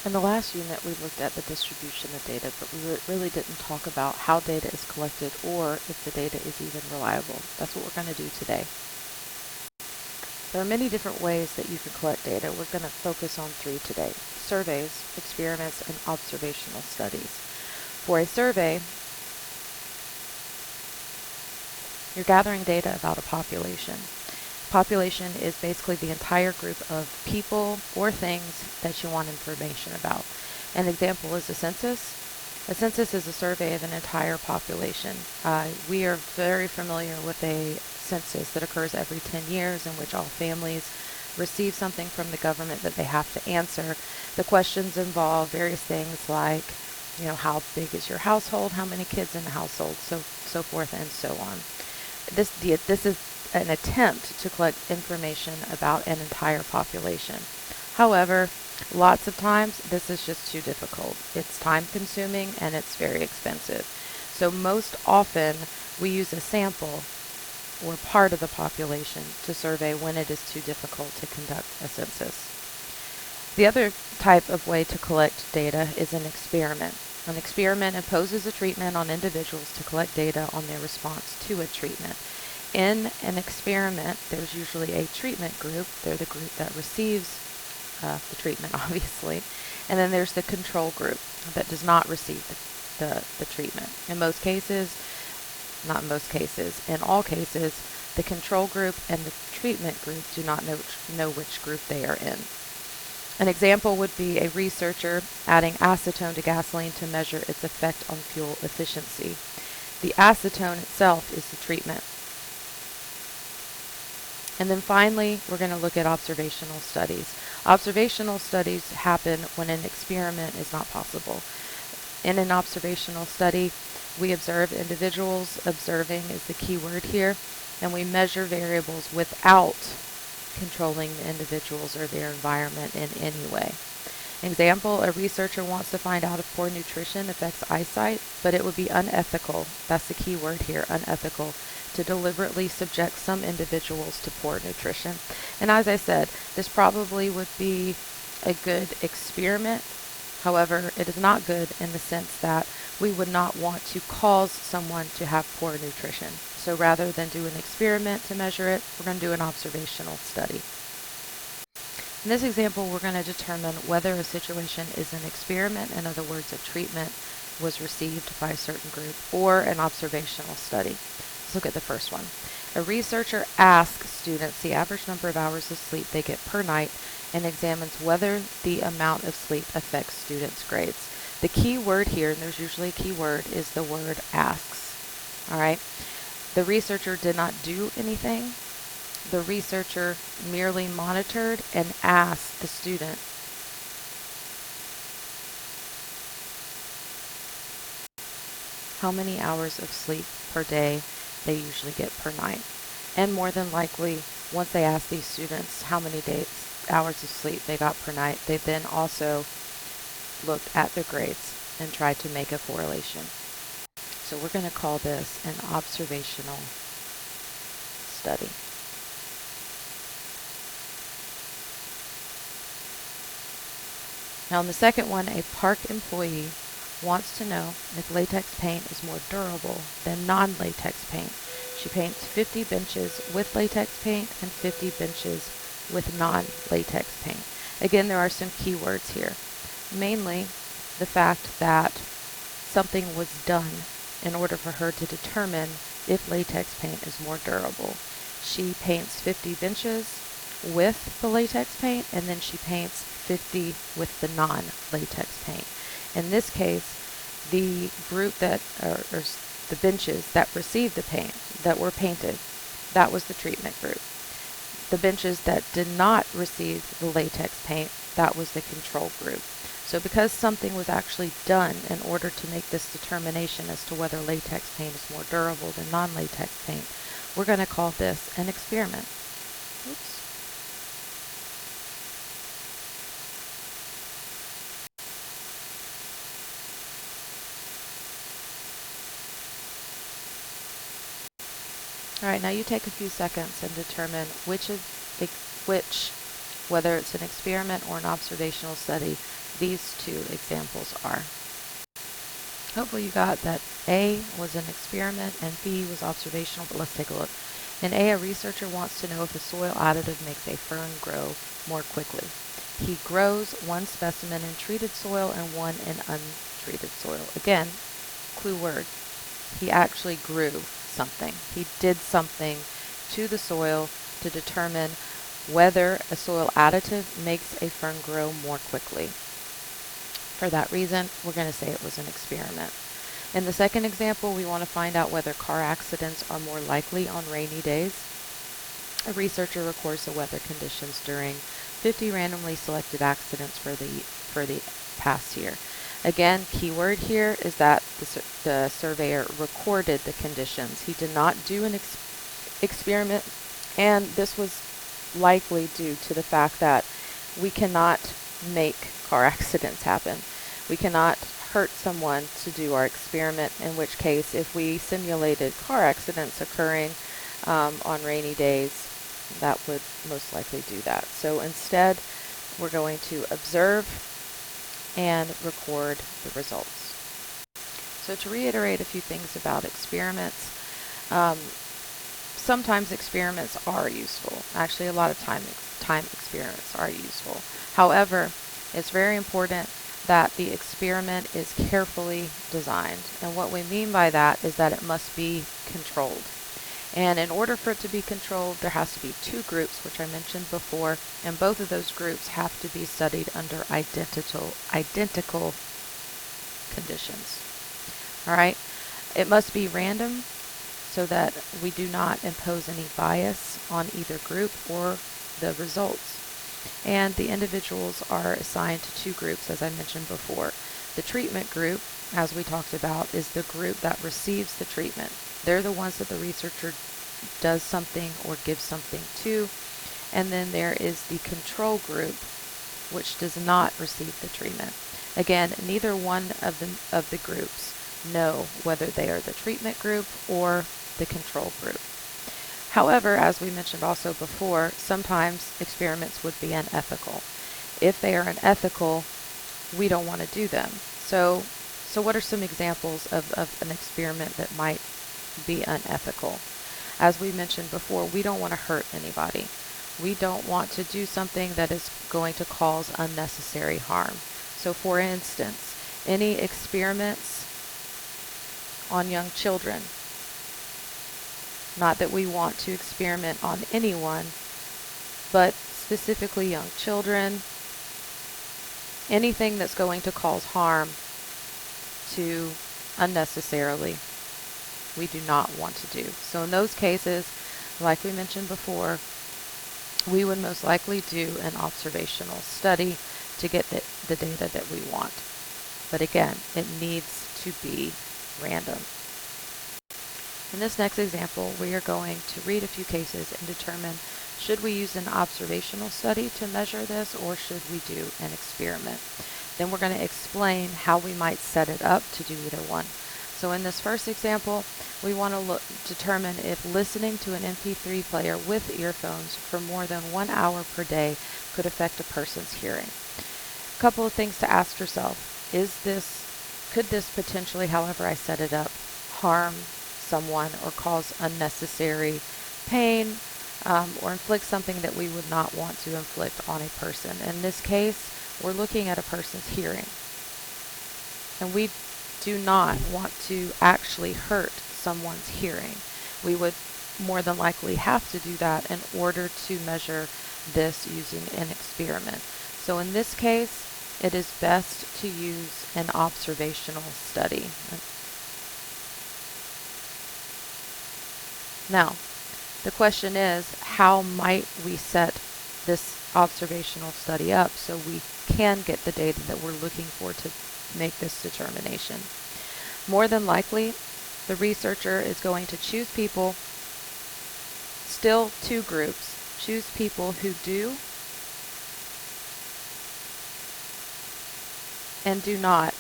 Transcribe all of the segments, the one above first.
In the last unit, we looked at the distribution of data, but we really didn't talk about how data is collected or if the data is even reliable. That's what we're going to do today. There are many different ways that you can collect data. We're going to focus on 3 today: surveys, experiments, and observational studies. For a survey, you're gathering data about a population. Population is basically the entire group of people or things that you want information about. An example is a census. A census is a survey of an entire population. We are very familiar with a census that occurs every 10 years in which all families receive something from the government that they have to answer. The questions involve various things like, how big is your household, how many kids in the household, so forth and so on. This is an attempt to collect information about an entire population. However, lots of times this is just too difficult. It's time consuming and it's very expensive. So most often we use a sample or part of the population to survey when it is too difficult to conduct a census. The other type of way to collect data is an experiment. An experiment imposes a treatment on individuals to collect data on their response to a treatment. In an experiment, there's usually a treatment group. They're the group that receives the treatment, obviously. And then there's the control group that does not receive the treatment. In most cases, not in most cases, in all cases, the control group and the treatment group do not know which group they are in. An example would be a researcher adding acetone to gasoline to measure its effect on fuel efficiency. The acetone itself is the treatment. And then finally, we're going to look at observational studies. Observational studies happen when an experiment is not possible. In an observational study, we observe individuals. Observing is the key word here, and we measure variables without controlling the individuals or their environment in any way. Example, a researcher wants to find out if poor nutrition affects eyesight, but it would be unethical, that's the key word here, unethical, to deliberately subject some individuals to poor nutrition. And as I said, this probably would be a good experiment. However, it is not good in the sense that we would not want to cause someone to have poor nutrition. So rather than do an experiment to measure it, we're going to do an observational study. In this example, we're going to determine whether a situation is an experiment, in other words, a treatment was received by a certain group, or an observational study. Let's look at the first one. A researcher asks students the average number of hours of sleep they get per night and examines whether the amount of sleep affects students' grades. The key word here, and there's usually a key word, is the word asks. All right. The researcher did not do anything. The researcher merely monitored and asked the student how many hours of sleep per day they usually get per night. And more than likely, once they asked these students how many hours of sleep they got per night, they then also looked at their grades and tried to make a correlation. So we're going to call this an observational study. Now in the second one, a park employee wants to know if latex paint is more durable than non-latex paint. She paints 50 benches with latex paint and 50 benches with non-latex paint. Again, there are some keywords here. Mainly the fact that something was done in order for her to determine if latex paint is more durable. She paints 50 benches with the latex paint, and then she paints 50 with the non-latex paint. In this case, the group that, or the benches that received the paint, that were painted, that was the treatment group. The benches that did not receive the latex paint, that was the control group. So because something was actually done in order to make this determination as to whether latex paint is more durable than non-latex paint, we're going to call this an experiment. Oops. All right, now you take a few seconds and determine which Whether it's an experiment or an observational study, these two examples are. Hopefully you got that A was an experiment and B was observational, but let's take a look. In A researcher wants to know if a soil additive makes a fern grow more quickly. He grows one specimen in treated soil and one in untreated soil. Again, clue word. He actually grew something. He did something to the soil to determine whether a soil additive makes a fern grow more quickly. For that reason, we're going to say it was an experiment. In the second example, we want to find out whether car accidents are more likely on rainy days. A researcher records the weather conditions during 50 randomly selected accidents for the past year. Again, keyword here is that the surveyor recorded the conditions. He did not do an experiment, and this was likely due to the fact that we cannot make car accidents happen. We cannot hurt someone to do our experiment, in which case if we simulated car accidents occurring on rainy days, that would most likely do that. So instead, we're going to observe and record the results. So to reiterate a few things about experiments, sometimes experiments are useful. Actually, a lot of time experiments are useful. However, it's very important that the experiment is carefully designed. And what we mean by that is that it must be controlled. And in order for it to be controlled, there has to be two groups, which I mentioned before, and both of those groups have to be studied under identical conditions. All right? It must be random so that we do not impose any bias on either group or the results. And the individuals are assigned to two groups, as I mentioned before. The treatment group, as we talked about, is the group that receives the treatment. They're the ones that the researcher does something or gives something to. And then there is the control group, which does not receive the treatment. Again, neither one of the groups know whether they are the treatment group or the control group. However, as we mentioned also before, sometimes experiments would be unethical. If they are unethical, we don't want to do them. So what are some examples of an experiment that might be unethical? As we mentioned before, we don't want to hurt anybody. We don't want to do something that is going to cause unnecessary harm. So for instance, any experiments on young children. Not that we want to experiment on anyone, but specifically young children, anything that's going to cause harm to unnecessarily, we do not want to do. So in those cases, like we mentioned before, we would most likely do an observational study to get the data that we want. But again, it needs to be random. In this next example, we are going to read a few cases and determine should we use an observational study to measure this or should we do an experiment. Then we're going to explain how we might set it up to do either one. So in this first example, we want to determine if listening to an MP3 player with earphones for more than 1 hour per day could affect a person's hearing. A couple of things to ask yourself. Could this potentially, however I set it up, harm someone or cause unnecessary pain or inflict something that we would not want to inflict on a person? In this case, we're looking at a person's hearing. And we do not want to actually hurt someone's hearing. We would more than likely have to do that in order to measure this using an experiment. So in this case, it is best to use an observational study. Now, the question is, how might we set this observational study up so we can get the data that we're looking for to make this determination? More than likely, the researcher is going to choose people, still two groups, choose people who do and do not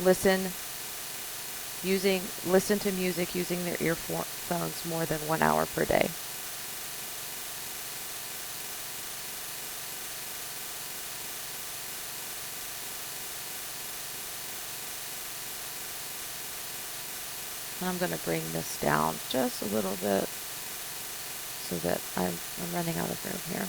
listen listen to music using their earphones more than 1 hour per day. And I'm going to bring this down just a little bit so that I'm running out of room here.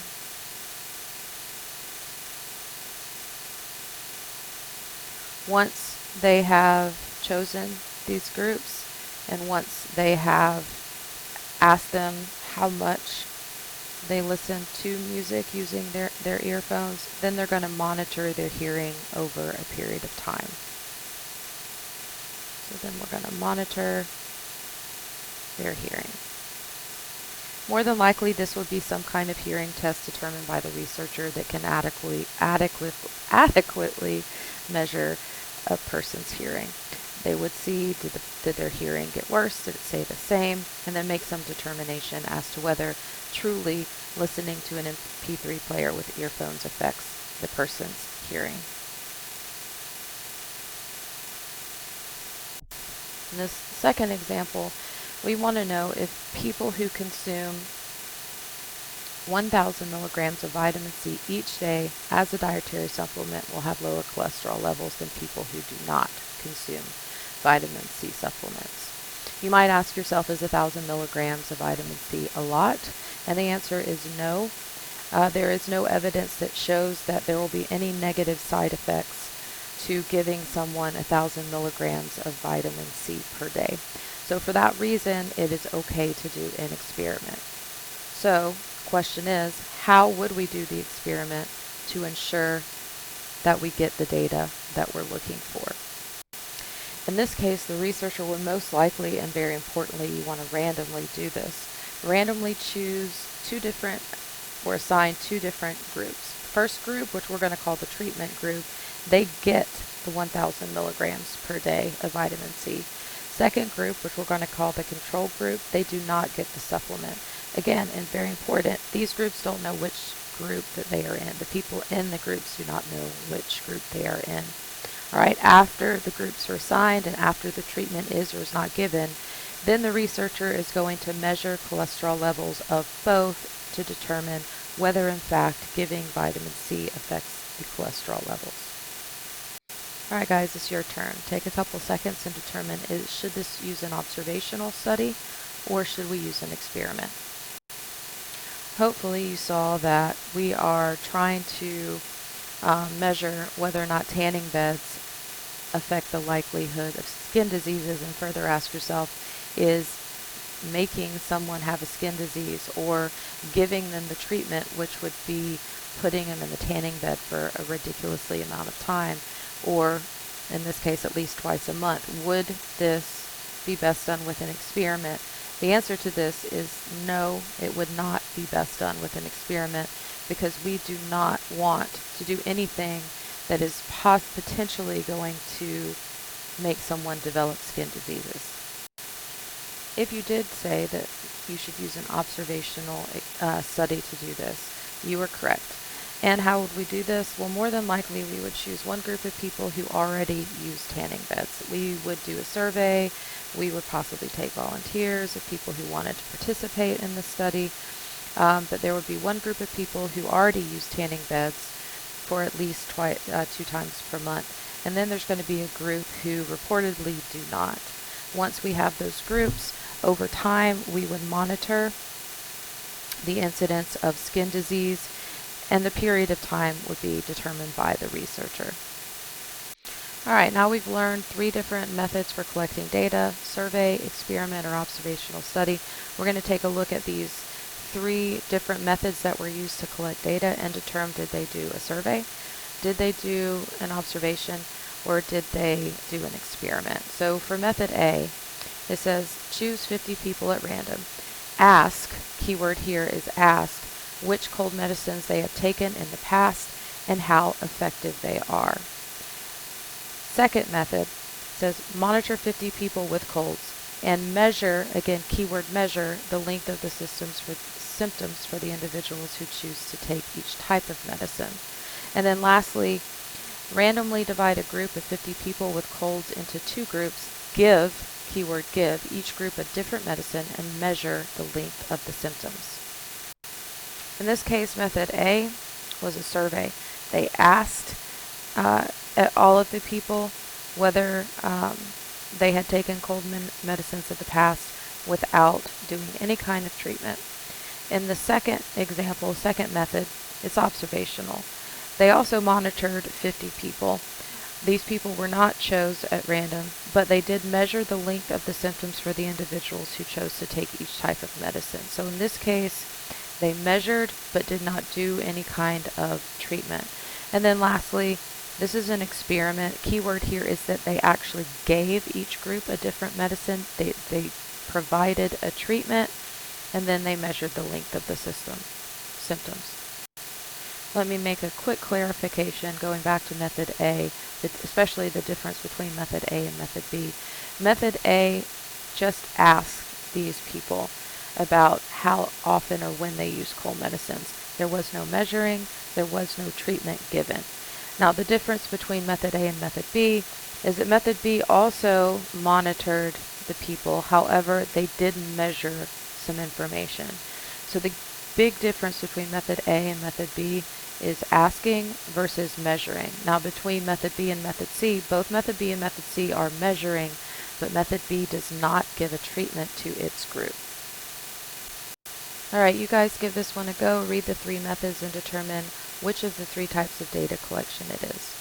Once they have chosen these groups, and once they have asked them how much they listen to music using their earphones, then they're going to monitor their hearing over a period of time. So then we're going to monitor their hearing. More than likely, this would be some kind of hearing test determined by the researcher that can adequately measure a person's hearing. They would see, did their hearing get worse? Did it stay the same? And then make some determination as to whether truly listening to an MP3 player with earphones affects the person's hearing. In this second example, we want to know if people who consume 1,000 milligrams of vitamin C each day as a dietary supplement will have lower cholesterol levels than people who do not consume vitamin C supplements. You might ask yourself, is 1,000 milligrams of vitamin C a lot? And the answer is no. There is no evidence that shows that there will be any negative side effects to giving someone 1,000 milligrams of vitamin C per day. So for that reason, it is okay to do an experiment. So the question is, how would we do the experiment to ensure that we get the data that we're looking for? In this case, the researcher would most likely, and very importantly, you want to randomly do this. Randomly choose assign two different groups. First group, which we're going to call the treatment group, they get the 1,000 milligrams per day of vitamin C. Second group, which we're going to call the control group, they do not get the supplement. Again, and very important, these groups don't know which group that they are in. The people in the groups do not know which group they are in. All right, after the groups are assigned and after the treatment is or is not given, then the researcher is going to measure cholesterol levels of both to determine whether in fact giving vitamin C affects the cholesterol levels. All right, guys, it's your turn. Take a couple seconds and determine, should this use an observational study or should we use an experiment? Hopefully you saw that we are trying to measure whether or not tanning beds affect the likelihood of skin diseases, and further ask yourself, is making someone have a skin disease or giving them the treatment, which would be putting them in the tanning bed for a ridiculously amount of time, or in this case at least twice a month, would this be best done with an experiment? The answer to this is no, it would not be best done with an experiment, because we do not want to do anything that is potentially going to make someone develop skin diseases. If you did say that you should use an observational study to do this, you are correct. And how would we do this? Well, more than likely we would choose one group of people who already use tanning beds. We would do a survey. We would possibly take volunteers of people who wanted to participate in the study. But there would be one group of people who already use tanning beds for at least 2 times per month. And then there's going to be a group who reportedly do not. Once we have those groups, over time we would monitor the incidence of skin disease, and the period of time would be determined by the researcher. All right, now we've learned 3 different methods for collecting data: survey, experiment, or observational study. We're going to take a look at these 3 different methods that were used to collect data and determine, did they do a survey, did they do an observation, or did they do an experiment? So for method A, it says choose 50 people at random. Ask, keyword here is ask, which cold medicines they have taken in the past and how effective they are. Second method says monitor 50 people with colds and measure, again keyword measure, the length of the symptoms for the individuals who choose to take each type of medicine. And then lastly, randomly divide a group of 50 people with colds into 2 groups give, keyword give, each group a different medicine and measure the length of the symptoms. In this case, method A was a survey. They asked at all of the people whether they had taken cold medicines in the past without doing any kind of treatment. In the second example, second method, it's observational. They also monitored 50 people. These people were not chose at random, but they did measure the length of the symptoms for the individuals who chose to take each type of medicine. So in this case, they measured but did not do any kind of treatment. And then lastly, this is an experiment. Keyword here is that they actually gave each group a different medicine. They provided a treatment, and then they measured the length of the symptoms. Let me make a quick clarification going back to method A, especially the difference between method A and method B. Method A just asked these people about how often or when they use cold medicines. There was no measuring, there was no treatment given. Now the difference between method A and method B is that method B also monitored the people, however they did measure some information. So the big difference between method A and method B is asking versus measuring. Now between method B and method C, both method B and method C are measuring, but method B does not give a treatment to its group. Alright, you guys give this one a go, read the three methods and determine which of the three types of data collection it is.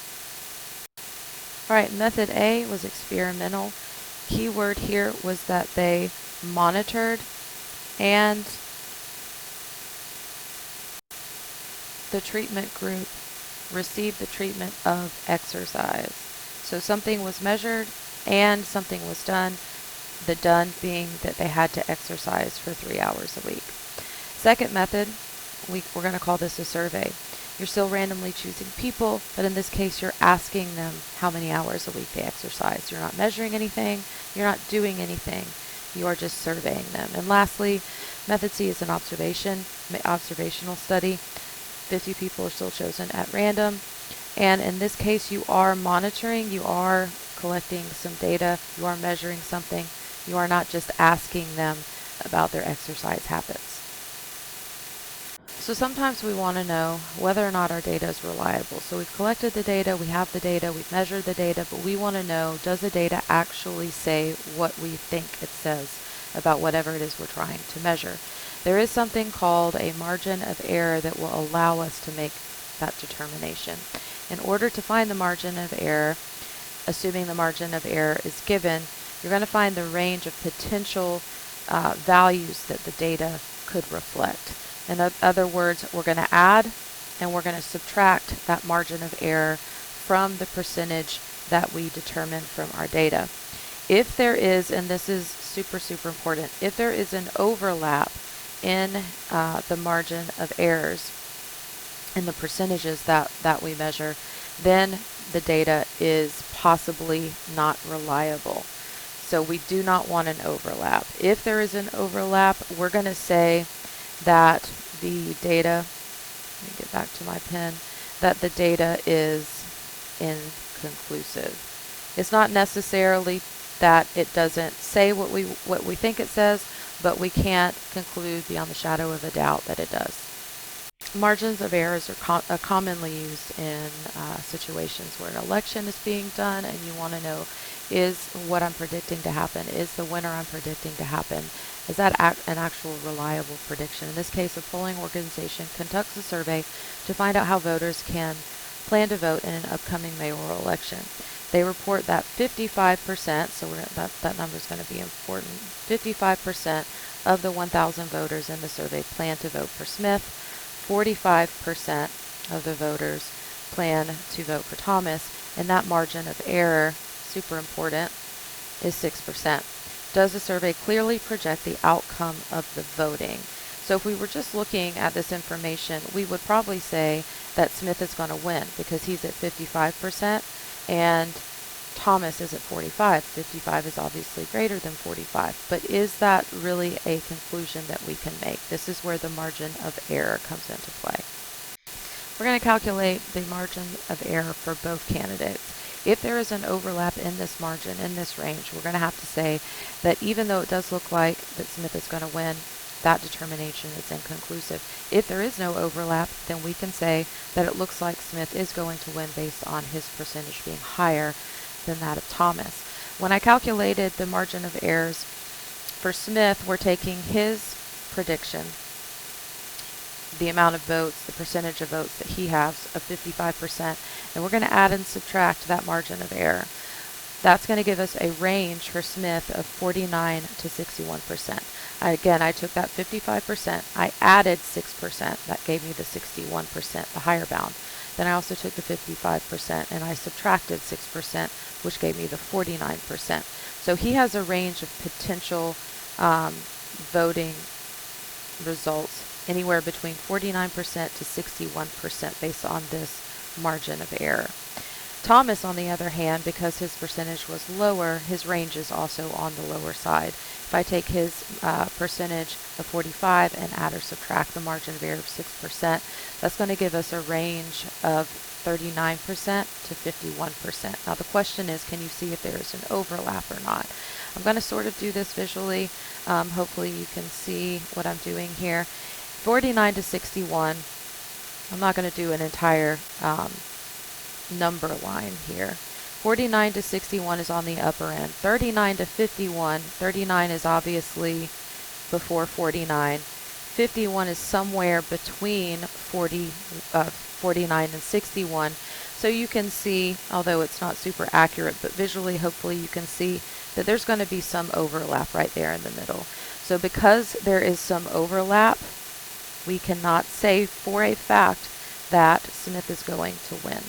Alright, method A was experimental. Keyword here was that they monitored and the treatment group received the treatment of exercise. So something was measured and something was done, the done being that they had to exercise for 3 hours a week. Second method, we're going to call this a survey. You're still randomly choosing people, but in this case you're asking them how many hours a week they exercise. You're not measuring anything, you're not doing anything, you are just surveying them. And lastly, method C is an observational study. 50 people are still chosen at random, and in this case you are monitoring, you are collecting some data, you are measuring something, you are not just asking them about their exercise habits. So sometimes we want to know whether or not our data is reliable. So we've collected the data, we have the data, we've measured the data, but we want to know, does the data actually say what we think it says about whatever it is we're trying to measure? There is something called a margin of error that will allow us to make that determination. In order to find the margin of error, assuming the margin of error is given, you're going to find the range of potential values that the data could reflect. In other words, we're going to add and we're going to subtract that margin of error from the percentage that we determine from our data. If there is, and this is super important, if there is an overlap in the margin of errors in the percentages that we measure, then the data is possibly not reliable. So we do not want an overlap. If there is an overlap, we're going to say that the data, let me get back to my pen, that the data is inconclusive. It's not necessarily that it doesn't say what we think it says, but we can't conclude beyond the shadow of a doubt that it does. Margins of errors are commonly used in situations where an election is being done and you want to know, is what I'm predicting to happen, is the winner I'm predicting to happen, is that an actual reliable prediction? In this case, a polling organization conducts a survey to find out how voters can plan to vote in an upcoming mayoral election. They report that 55%, so that number is going to be important, 55% of the 1,000 voters in the survey plan to vote for Smith, 45% of the voters plan to vote for Thomas, and that margin of error, super important, is 6%. Does the survey clearly project the outcome of the voting? So if we were just looking at this information, we would probably say that Smith is going to win because he's at 55% and Thomas is at 45. 55 is obviously greater than 45. But is that really a conclusion that we can make? This is where the margin of error comes into play. We're going to calculate the margin of error for both candidates. If there is an overlap in this margin, in this range, we're going to have to say that even though it does look like that Smith is going to win, that determination is inconclusive. If there is no overlap, then we can say that it looks like Smith is going to win based on his percentage being higher than that of Thomas. When I calculated the margin of errors for Smith, we're taking his prediction, the amount of votes, the percentage of votes that he has of 55%, and we're going to add and subtract that margin of error. That's going to give us a range for Smith of 49 to 61%. Again, I took that 55%, I added 6%, that gave me the 61%, the higher bound. Then I also took the 55% and I subtracted 6%, which gave me the 49%. So he has a range of potential voting results anywhere between 49% to 61% based on this margin of error. Thomas, on the other hand, because his percentage was lower, his range is also on the lower side. If I take his percentage of 45 and add or subtract the margin of error of 6%, that's going to give us a range of 39% to 51%. Now the question is, can you see if there is an overlap or not? I'm going to sort of do this visually. Hopefully you can see what I'm doing here. 49 to 61, I'm not going to do an entire number line here. 49 to 61 is on the upper end. 39 to 51, 39 is obviously before 49. 51 is somewhere between 49 and 61. So you can see, although it's not super accurate, but visually, hopefully you can see that there's going to be some overlap right there in the middle. So because there is some overlap, we cannot say for a fact that Smith is going to win.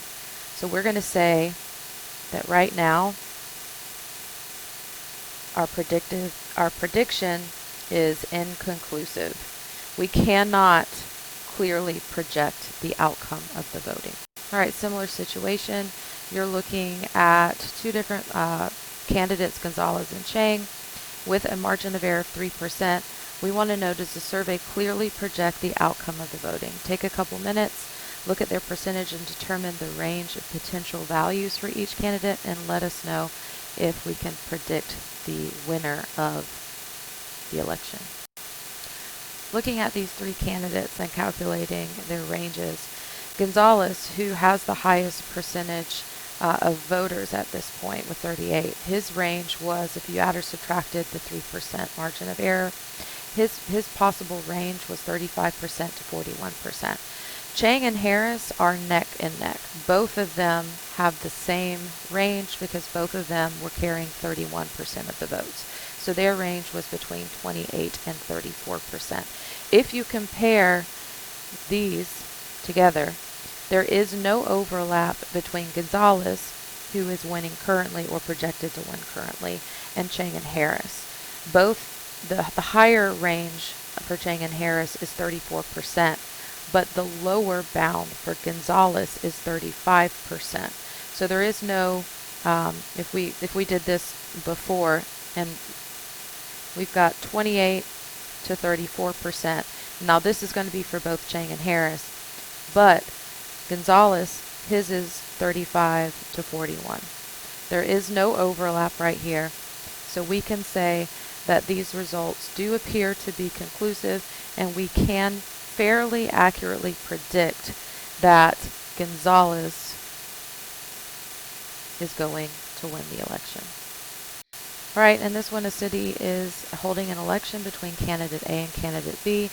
So we're going to say that right now our prediction is inconclusive. We cannot clearly project the outcome of the voting. All right, similar situation. You're looking at two different candidates, Gonzalez and Chang, with a margin of error of 3%. We want to know, does the survey clearly project the outcome of the voting? Take a couple minutes, look at their percentage and determine the range of potential values for each candidate, and let us know if we can predict the winner of the election. Looking at these three candidates and calculating their ranges, Gonzalez, who has the highest percentage of voters at this point with 38, his range was, if you add or subtracted the 3% margin of error, his possible range was 35% to 41%. Chang and Harris are neck and neck. Both of them have the same range because both of them were carrying 31% of the votes. So their range was between 28 and 34%. If you compare these together, there is no overlap between Gonzalez, who is winning currently or projected to win currently, and Chang and Harris. Both the higher range for Chang and Harris is 34%. But the lower bound for Gonzalez is 35%. So there is no, if we did this before, and we've got 28 to 34%. Now this is going to be for both Chang and Harris, but Gonzalez, his is 35 to 41. There is no overlap right here. So we can say that these results do appear to be conclusive, and we can fairly accurately predict that Gonzalez is going to win the election. All right, in this one, a city is holding an election between candidate A and candidate B.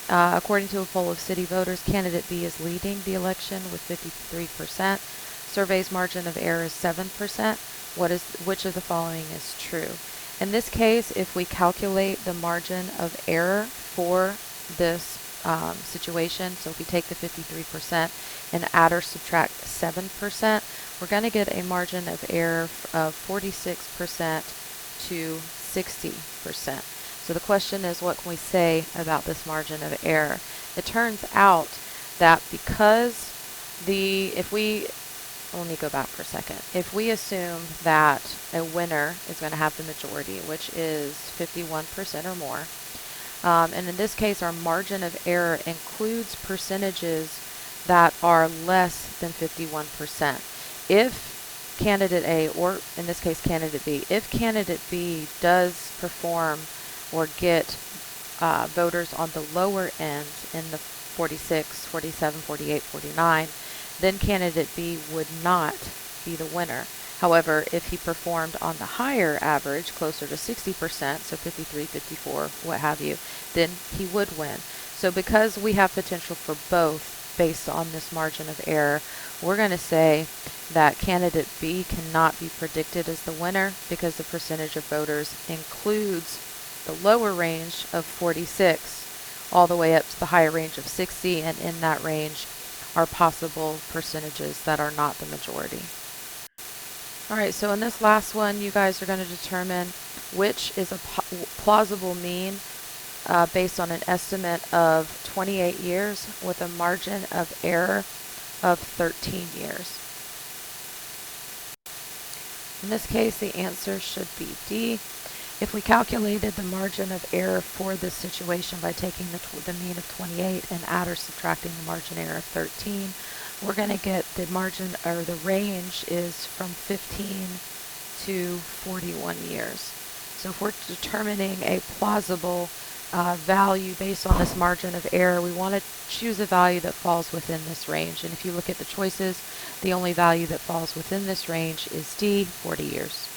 According to a poll of city voters, candidate B is leading the election with 53%. Survey's margin of error is 7%. Which of the following is true? In this case, if we calculate the margin of error for this situation, so if we take the 53% and add or subtract 7%, we're going to get a margin of error of 46% to 60%. So the question is, what can we say about this margin of error? It turns out that because let me go back for a second. If we assume that a winner is going to have the majority, which is 51% or more, and in this case, our margin of error includes percentages that are less than 51%. If candidate A, or in this case candidate B, if candidate B does perform or get voters on the lower end in the 46, 47, 48, 49, then candidate B would not be the winner. However, if he performed on the higher average, closer to 60%, so 53, 54, what have you, then he would win. So because we have potential for both based on this margin of error, we're going to say that candidate B cannot be predicted as the winner because the percentage of voters includes the lower range of 46 all the way up to the higher range of 60, and in that range are possible percentages that are not the majority. All right, so in this last one, you guys are going to determine which is a plausible mean based on an estimate of 28 years with a margin of error of 13 years. In this case, the answer should be D. If we calculated the margin of error for this situation by taking the mean of 28 and add or subtracting the margin error of 13, we're going to get the margin, or the range is from 15 to 41 years. So if we're determining a plausible value based on this margin of error, we want to choose a value that falls within this range. And if you look at the choices, the only value that falls within this range is D, 40 years.